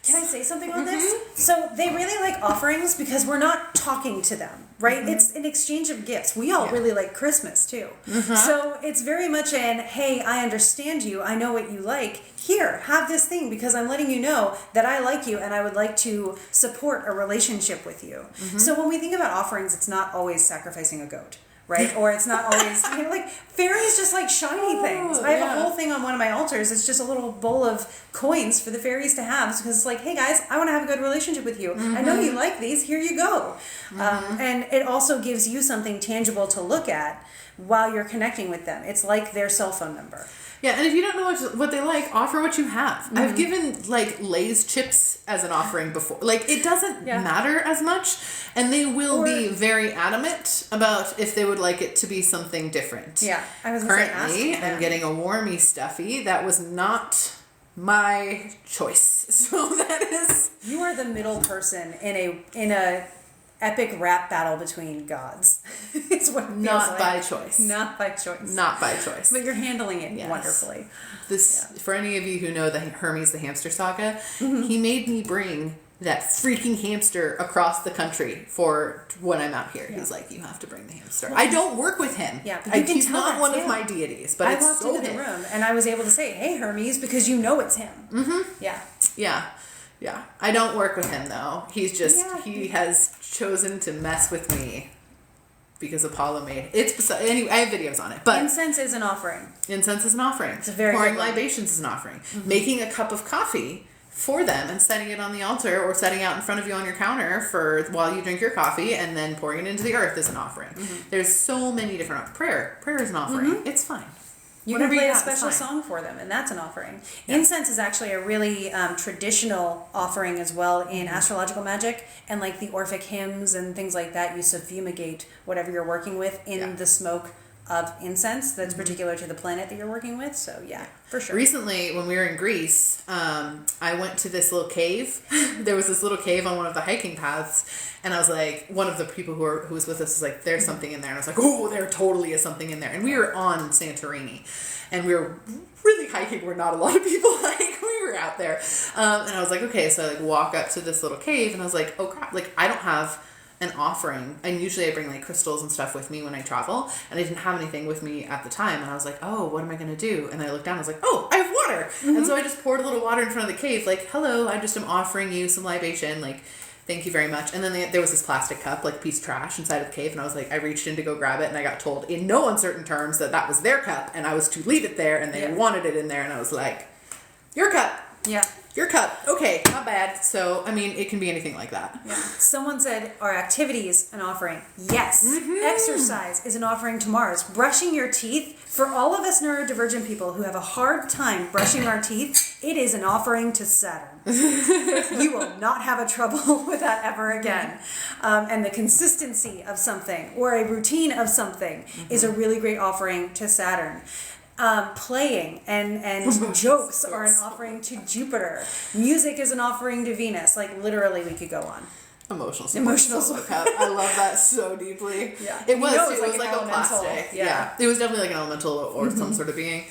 Can I say something on this? So they really like offerings because we're not talking to them, right? It's an exchange of gifts. We all really like Christmas too. So it's very much an, hey, I understand you. I know what you like. Here, have this thing because I'm letting you know that I like you and I would like to support a relationship with you. So when we think about offerings, it's not always sacrificing a goat. Right? Or it's not always, like, fairies just like shiny things. I have a whole thing on one of my altars. It's just a little bowl of coins for the fairies to have because it's like, hey guys, I want to have a good relationship with you. I know you like these. Here you go. And it also gives you something tangible to look at while you're connecting with them. It's like their cell phone number. Yeah, and if you don't know what they like, offer what you have. I've given, like, Lay's chips as an offering before. Like, it doesn't matter as much, and they will be very adamant about if they would like it to be something different. Yeah, I was Currently, I'm getting a warmy stuffy. That was not my choice. So that is... You are the middle person in a epic rap battle between gods. It's what it feels Not by choice. Not by choice. Not by choice. But you're handling it wonderfully. For any of you who know the Hermes the Hamster Saga, he made me bring that freaking hamster across the country for when I'm out here. He's like, you have to bring the hamster. I don't work with him. Yeah, but you can he's tell not one him. of my deities, but I it's walked so into him. the room and I was able to say, hey Hermes, because you know it's him. Yeah. Yeah. Yeah. I don't work with him though. He's just, he has chosen to mess with me because Apollo made it. Anyway, I have videos on it. But incense is an offering. Incense is an offering. It's a very Pouring good one. libations is an offering. Making a cup of coffee for them and setting it on the altar or setting out in front of you on your counter for while you drink your coffee and then pouring it into the earth is an offering. There's so many different prayer is an offering. It's fine. You can play a special song for them, and that's an offering. Yeah. Incense is actually a really traditional offering as well in astrological magic, and like the Orphic hymns and things like that, you subfumigate whatever you're working with in the smoke of incense that's particular to the planet that you're working with. So yeah, for sure. Recently, when we were in Greece, I went to this little cave. There was this little cave on one of the hiking paths, and I was like, one of the people who was with us was like, there's something in there. And I was like, oh, there totally is something in there. And we were on Santorini, and we were really hiking where not a lot of people hike. We were out there. And I was like, okay, so I like walk up to this little cave, and I was like, oh crap, like I don't have an offering, and usually I bring like crystals and stuff with me when I travel, and I didn't have anything with me at the time, and I was like, oh, what am I gonna do? And I looked down and I was like, oh, I have water. And so I just poured a little water in front of the cave, like, hello, I just am offering you some libation, like, thank you very much. And then there was this plastic cup, like a piece of trash inside of the cave, and I was like, I reached in to go grab it, and I got told in no uncertain terms that was their cup, and I was to leave it there, and they wanted it in there, and I was like, your cup. Yeah. Your cup. Okay, not bad. So, I mean, it can be anything like that. Yeah. Someone said, are activities an offering? Yes. Exercise is an offering to Mars. Brushing your teeth, for all of us neurodivergent people who have a hard time brushing our teeth, it is an offering to Saturn. You will not have a trouble with that ever again. And the consistency of something or a routine of something is a really great offering to Saturn. Playing and jokes are an offering to Jupiter. Music is an offering to Venus. Like literally, we could go on. Emotional support cup. I love that so deeply. Yeah, it was like a class day. Yeah, it was definitely like an elemental or some sort of being.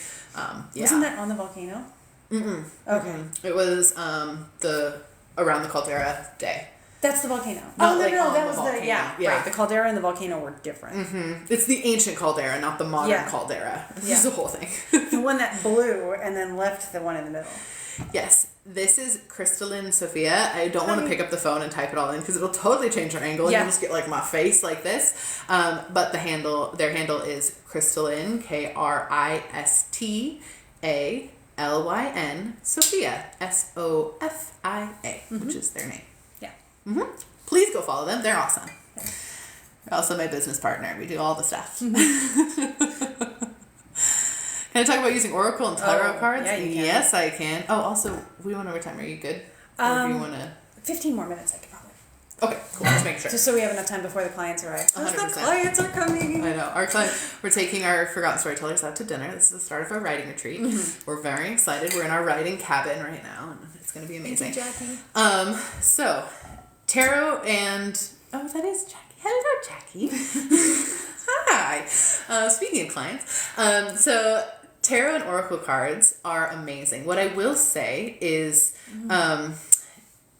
Wasn't that on the volcano? Okay. It was the around the caldera day. That's the volcano. Not no, that was volcano. right. The caldera and the volcano were different. It's the ancient caldera, not the modern caldera. This is the whole thing. The one that blew and then left the one in the middle. Yes, this is Crystalline Sophia. I don't want to pick up the phone and type it all in because it'll totally change your angle and you'll just get like my face like this. But their handle is Crystalline, KRISTALYN Sophia, SOFIA, which is their name. Please go follow them. They're awesome. They're also my business partner. We do all the stuff. Can I talk about using Oracle and Tarot cards? Yeah, you can. Yes, I can. Oh, also, we went over time. Are you good? Or do you want to... 15 more minutes, I could probably. Okay, cool. Just make sure. Just so we have enough time before the clients arrive. 100%. The clients are coming. I know. We're taking our Forgotten Storytellers out to dinner. This is the start of our writing retreat. We're very excited. We're in our writing cabin right now, and it's going to be amazing. Thank you, Jackie. So... Tarot and... Oh, that is Jackie. Hello, Jackie. Hi. Speaking of clients. So, Tarot and Oracle cards are amazing. What I will say is...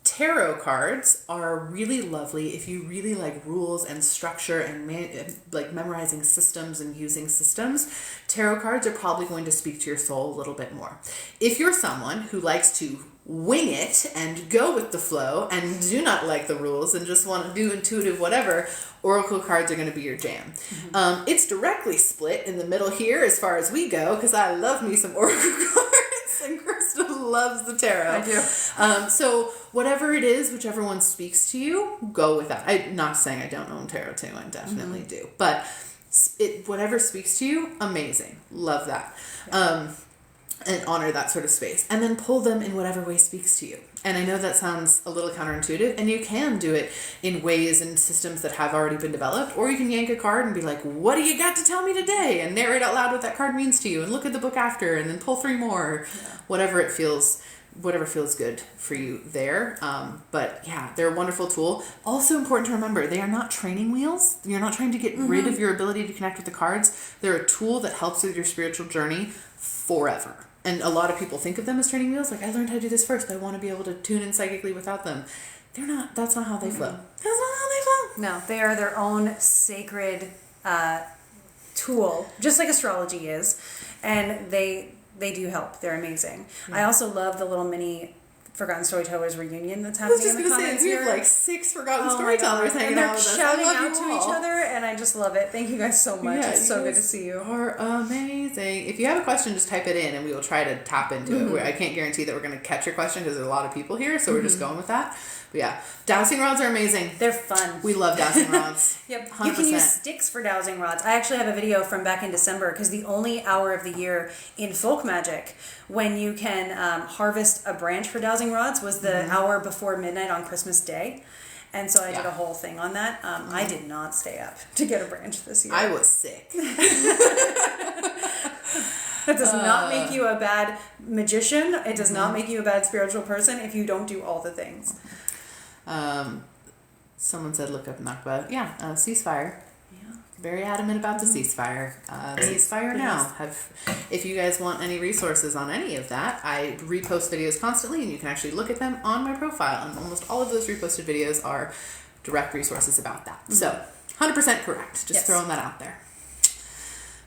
Tarot cards are really lovely if you really like rules and structure and like memorizing systems and using systems. Tarot cards are probably going to speak to your soul a little bit more. If you're someone who likes to wing it and go with the flow and do not like the rules and just want to do intuitive whatever, Oracle cards are going to be your jam. It's directly split in the middle here as far as we go because I love me some Oracle cards and Crystal loves the tarot. I do. So whatever it is, whichever one speaks to you, go with that. I'm not saying I don't own tarot too. I definitely do. But whatever speaks to you, amazing. Love that. And honor that sort of space. And then pull them in whatever way speaks to you. And I know that sounds a little counterintuitive, and you can do it in ways and systems that have already been developed, or you can yank a card and be like, what do you got to tell me today? And narrate out loud what that card means to you, and look at the book after, and then pull 3 more. Whatever feels good for you there. But yeah, they're a wonderful tool. Also important to remember, they are not training wheels. You're not trying to get rid of your ability to connect with the cards. They're a tool that helps with your spiritual journey forever. And a lot of people think of them as training wheels. Like, I learned how to do this first. I want to be able to tune in psychically without them. They're not. That's not how they flow. That's not how they flow. No, they are their own sacred tool, just like astrology is. And they do help. They're amazing. I also love the little mini Forgotten Storytellers reunion that's happening in the comments we here. have like 6 Forgotten Storytellers hanging out with us. And they're shouting out to each other, and I just love it. Thank you guys so much. It's so good to see you. Are amazing. If you have a question, just type it in, and we will try to tap into it. I can't guarantee that we're going to catch your question because there's a lot of people here, so we're just going with that. But yeah, dowsing rods are amazing. They're fun. We love dowsing rods. Yep. 100%. You can use sticks for dowsing rods. I actually have a video from back in December because the only hour of the year in folk magic when you can harvest a branch for dowsing rods was the hour before midnight on Christmas Day. And so I did a whole thing on that. I did not stay up to get a branch this year. I was sick. That does not make you a bad magician. It does not make you a bad spiritual person if you don't do all the things. Someone said look up Nakba. Yeah, ceasefire. Yeah, very adamant about the ceasefire. Ceasefire now. If you guys want any resources on any of that, I repost videos constantly, and you can actually look at them on my profile. And almost all of those reposted videos are direct resources about that. So, 100% correct. Just throwing that out there.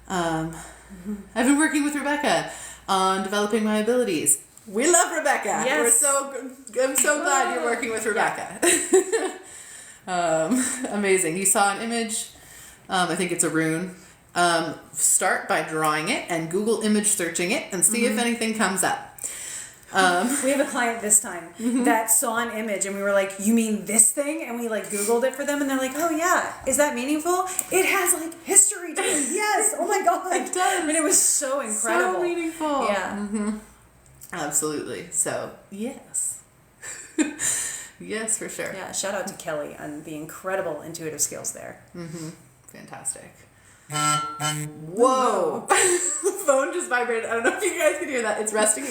I've been working with Rebecca on developing my abilities. We love Rebecca. Yes. I'm so glad you're working with Rebecca. Amazing. You saw an image. I think it's a rune. Start by drawing it and Google image searching it and see if anything comes up. We have a client this time that saw an image and we were like, you mean this thing? And we like Googled it for them and they're like, oh yeah, is that meaningful? It has like history to it. Yes. Oh my God. It does. And it was so incredible. So meaningful. Yeah. Absolutely. So, yes. Yes, for sure. Yeah. Shout out to Kelly on the incredible intuitive skills there. Fantastic. Whoa. Phone just vibrated. I don't know if you guys can hear that. It's resting.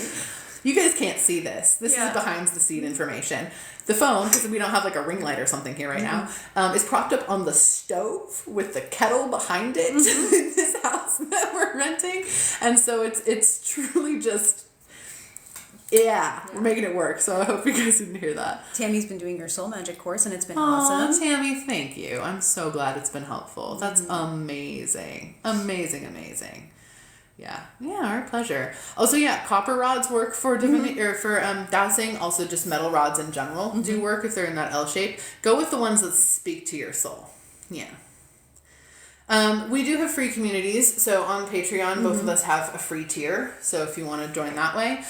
You guys can't see this. This is behind the scene information. The phone, because we don't have like a ring light or something here right now, is propped up on the stove with the kettle behind it in this house that we're renting. And so it's truly just, we're making it work. So I hope you guys didn't hear that. Tammy's been doing your soul magic course and it's been awesome. Tammy, thank you. I'm so glad it's been helpful. That's amazing. Amazing. Yeah, our pleasure. Also, copper rods work for divinity or for dowsing. Also, just metal rods in general do work if they're in that L shape. Go with the ones that speak to your soul. Yeah. We do have free communities. So on Patreon, both of us have a free tier. So if you want to join that way.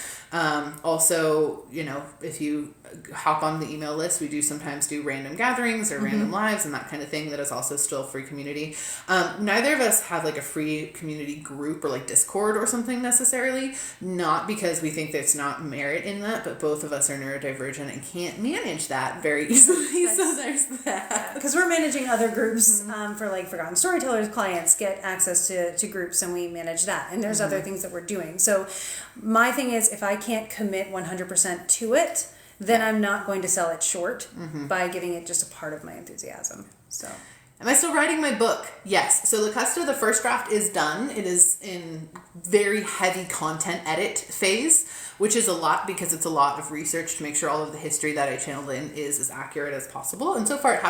Also, if you hop on the email list, we do sometimes do random gatherings or random lives and that kind of thing. That is also still free community. Neither of us have like a free community group or like Discord or something necessarily. Not because we think there's not merit in that, but both of us are neurodivergent and can't manage that very easily. So there's that. Because we're managing other groups for like Forgotten Storytellers clients get access to groups and we manage that. And there's other things that we're doing. So my thing is if I can't commit 100% to it, then I'm not going to sell it short by giving it just a part of my enthusiasm. So, am I still writing my book? Yes. So Lacusta, the first draft is done. It is in very heavy content edit phase, which is a lot because it's a lot of research to make sure all of the history that I channeled in is as accurate as possible. And so far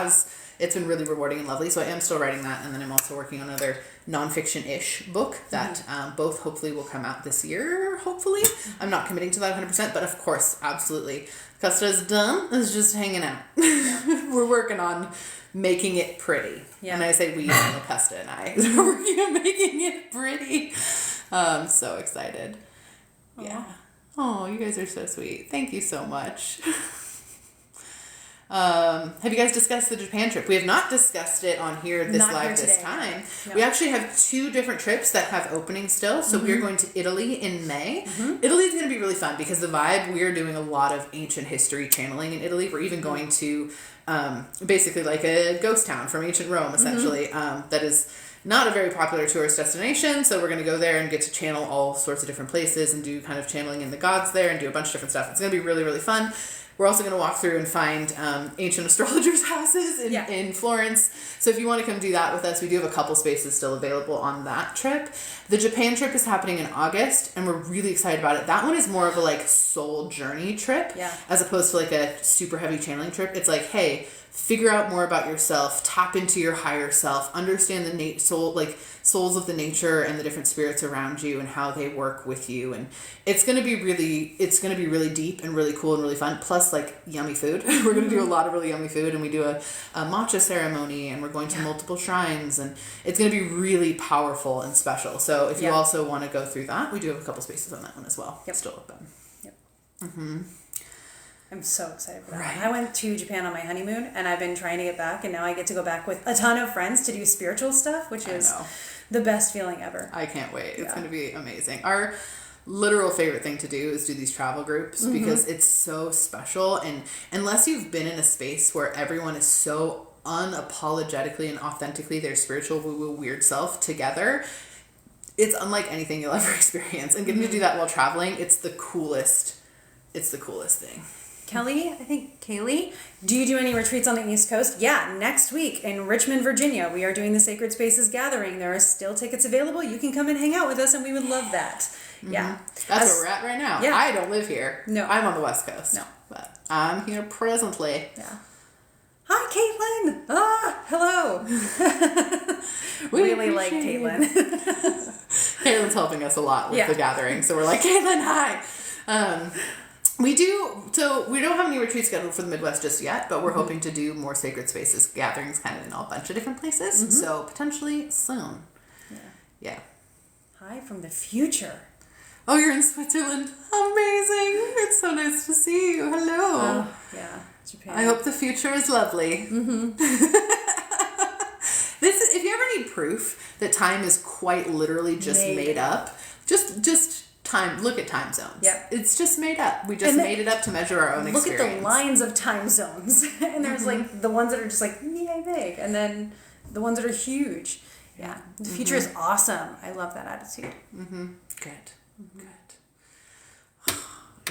it's been really rewarding and lovely. So I am still writing that. And then I'm also working on another nonfiction-ish book that both hopefully will come out this year, hopefully. I'm not committing to that 100%, but of course, absolutely. Custa's done. It's just hanging out. We're working on making it pretty. Yeah. And I say we, Custa and I, we're working on making it pretty. I'm so excited. Aww. Yeah. Oh, you guys are so sweet. Thank you so much. Have you guys discussed the Japan trip? We have not discussed it on here this time. No. We actually have 2 different trips that have openings still. So we're going to Italy in May. Italy is going to be really fun because the vibe, we're doing a lot of ancient history channeling in Italy. We're even going to basically like a ghost town from ancient Rome, essentially, that is not a very popular tourist destination. So we're going to go there and get to channel all sorts of different places and do kind of channeling in the gods there and do a bunch of different stuff. It's going to be really, really fun. We're also going to walk through and find ancient astrologers' houses in Florence. So if you want to come do that with us, we do have a couple spaces still available on that trip. The Japan trip is happening in August, and we're really excited about it. That one is more of a like soul journey trip, as opposed to like a super heavy channeling trip. It's like, hey, figure out more about yourself, tap into your higher self, understand the souls of the nature and the different spirits around you and how they work with you. And it's going to be really deep and really cool and really fun. Plus like yummy food. We're going to do a lot of really yummy food, and we do a matcha ceremony, and we're going to multiple shrines, and it's going to be really powerful and special. So if you also want to go through that, we do have a couple spaces on that one as well. Still open. I'm so excited for that. Right. I went to Japan on my honeymoon, and I've been trying to get back, and now I get to go back with a ton of friends to do spiritual stuff, which is the best feeling ever. I can't wait. It's going to be amazing. Our literal favorite thing to do is do these travel groups because it's so special, and unless you've been in a space where everyone is so unapologetically and authentically their spiritual woo-woo weird self together, it's unlike anything you'll ever experience. And getting to do that while traveling, it's the coolest thing. Kaylee, do you do any retreats on the East Coast? Yeah, next week in Richmond, Virginia, we are doing the Sacred Spaces Gathering. There are still tickets available. You can come and hang out with us, and we would love that. Yeah. That's where we're at right now. Yeah. I don't live here. No. I'm on the West Coast. No. But I'm here presently. Yeah. Hi, Caitlin. Hello. We really like Caitlin. Caitlin's helping us a lot with the gathering, so we're like, Caitlin, hi. We don't have any retreats scheduled for the Midwest just yet, but we're hoping to do more Sacred Spaces gatherings kind of in a bunch of different places. So potentially soon. Yeah. Hi from the future. Oh, you're in Switzerland. Amazing. It's so nice to see you. Hello. Yeah, Japan. I hope the future is lovely. Mm-hmm. If you ever need proof that time is quite literally just made up, just time. Look at time zones. Yep. It's just made up. We just made it up to measure our own experience. Look at the lines of time zones. And there's like the ones that are just like yay big, and then the ones that are huge. Yeah. The future is awesome. I love that attitude. Mm-hmm. Good.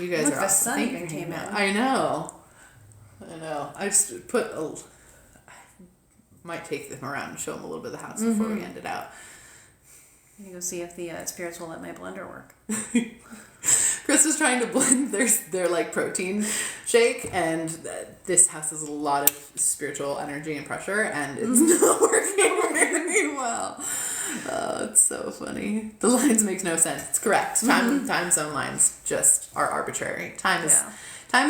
You guys are awesome. The sun even came in. I know. I just might take them around and show them a little bit of the house before we end it out. I'm gonna go see if the spirits will let my blender work. Chris was trying to blend their like protein shake, and this house has a lot of spiritual energy and pressure, and it's not working very well. Oh, it's so funny. The lines make no sense. It's correct. Time zone lines just are arbitrary. Time is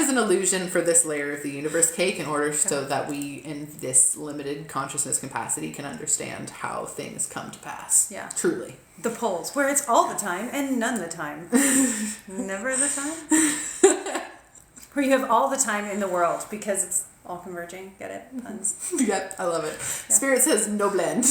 an illusion for this layer of the universe cake in order so that we, in this limited consciousness capacity, can understand how things come to pass. Yeah. Truly. The poles, where it's all the time and none the time. Never the time. Where you have all the time in the world because it's all converging. Get it? Puns. Yep, I love it. Yeah. Spirit says no blend.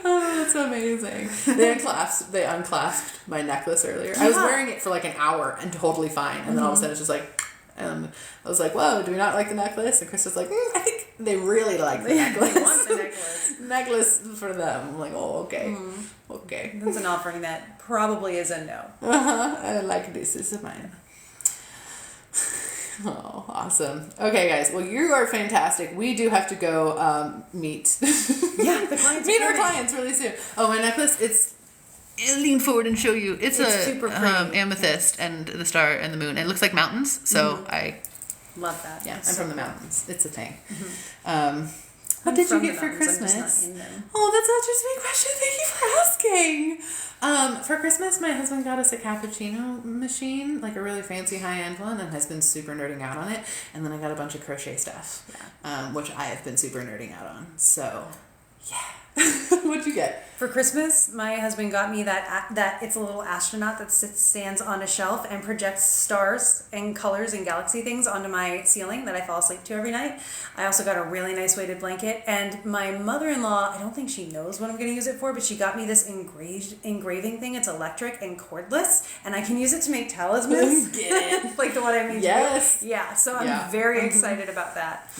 Oh, that's amazing. They unclasped my necklace earlier. I was wearing it for like an hour and totally fine. And then all of a sudden it's just like, and I was like, whoa, do we not like the necklace? And Chris was like, I think they really like the necklace. They want the necklace. Necklace for them. I'm like, oh, okay. Okay. That's an offering that probably is a no. I like this. This is mine. Oh, awesome. Okay, guys. Well, you are fantastic. We do have to go meet. The clients. Meet our clients really soon. Oh, my necklace. I'll lean forward and show you. It's a super pretty. Amethyst and the star and the moon. It looks like mountains. So I love that. Yeah, I'm from the mountains. It's a thing. What did you get for Christmas? Oh, that's such a sweet question. Thank you for asking. For Christmas, my husband got us a cappuccino machine, like a really fancy high-end one, and has been super nerding out on it. And then I got a bunch of crochet stuff, which I have been super nerding out on. So, yeah. What'd you get? For Christmas, my husband got me that it's a little astronaut that stands on a shelf and projects stars and colors and galaxy things onto my ceiling that I fall asleep to every night. I also got a really nice weighted blanket, and my mother-in-law, I don't think she knows what I'm going to use it for, but she got me this engraving thing. It's electric and cordless, and I can use it to make talismans. Get it? Like the one I made. Yes. Yeah, so I'm very excited about that.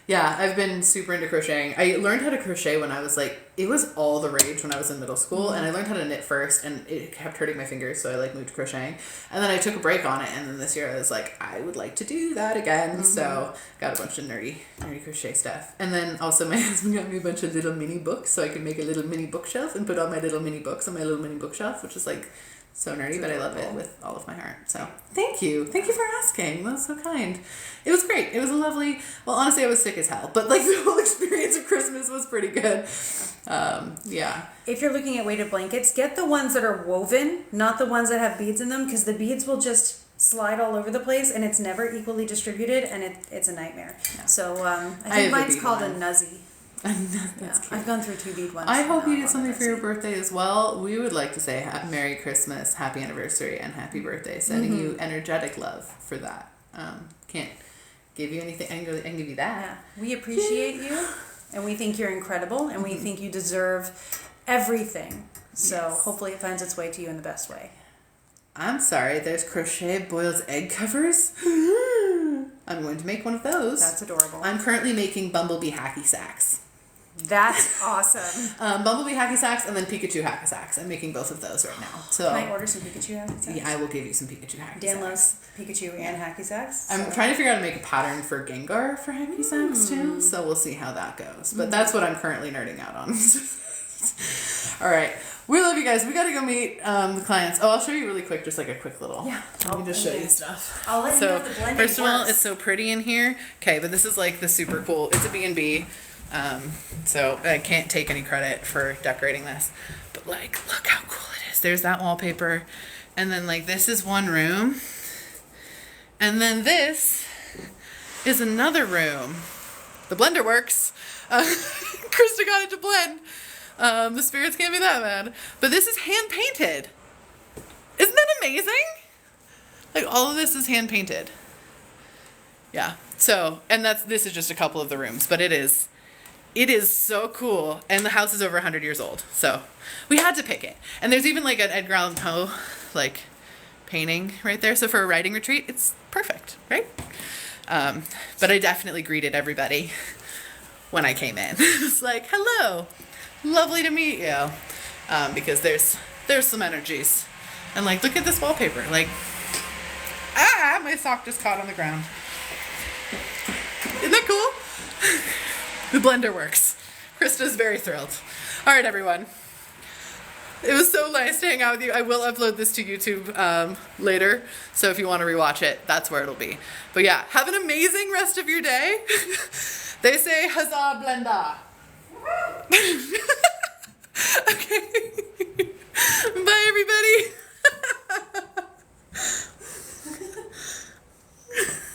Yeah, I've been super into crocheting. I learned how to crochet when I was it was all the rage when I was in middle school, and I learned how to knit first, and it kept hurting my fingers, so I moved to crocheting. And then I took a break on it, and then this year I was like, I would like to do that again, so got a bunch of nerdy crochet stuff. And then also my husband got me a bunch of little mini books, so I could make a little mini bookshelf and put all my little mini books on my little mini bookshelf, which is so nerdy, but I love it with all of my heart. So thank you for asking. That's so kind. It was great. It was a lovely. Well, honestly, I was sick as hell, but the whole experience of Christmas was pretty good. Yeah. If you're looking at weighted blankets, get the ones that are woven, not the ones that have beads in them, because the beads will just slide all over the place, and it's never equally distributed, and it's a nightmare. Yeah. So I think mine's called a nuzzy. That's cute. I've gone through 2 bead ones. I hope you did something for your birthday as well. We would like to say Merry Christmas, Happy Anniversary, and Happy Birthday. Sending you energetic love for that. Can't give you anything. I can give you that. Yeah. We appreciate you, and we think you're incredible, and we think you deserve everything. So hopefully it finds its way to you in the best way. I'm sorry, there's crochet boiled egg covers. I'm going to make one of those. That's adorable. I'm currently making bumblebee hacky sacks. That's awesome. Bumblebee hacky sacks and then Pikachu hacky sacks. I'm making both of those right now. So can I order some Pikachu hacky sacks? Yeah, I will give you some Pikachu hacky sacks. Dan loves Pikachu and hacky sacks. I'm trying to figure out how to make a pattern for Gengar for hacky sacks too. So we'll see how that goes. But that's what I'm currently nerding out on. All right. We love you guys. We got to go meet the clients. Oh, I'll show you really quick, just a quick little. Yeah. Let me just show you stuff. I'll let you know the blending first of all, it's so pretty in here. Okay, but this is the super cool. It's a B&B. So I can't take any credit for decorating this. But look how cool it is. There's that wallpaper. And then this is one room. And then this is another room. The blender works. Krista got it to blend. The spirits can't be that bad. But this is hand painted. Isn't that amazing? Like all of this is hand painted. Yeah. So, and this is just a couple of the rooms, but it is so cool. And the house is over 100 years old. So we had to pick it. And there's even like an Edgar Allan Poe like painting right there. So for a writing retreat, it's perfect, right? But I definitely greeted everybody when I came in. It's like, hello, lovely to meet you. Because there's some energies. And like, look at this wallpaper. Like, my sock just caught on the ground. Isn't that cool? The blender works. Krista's very thrilled. All right, everyone. It was so nice to hang out with you. I will upload this to YouTube later, so if you want to rewatch it, that's where it'll be. But yeah, have an amazing rest of your day. They say huzzah blenda.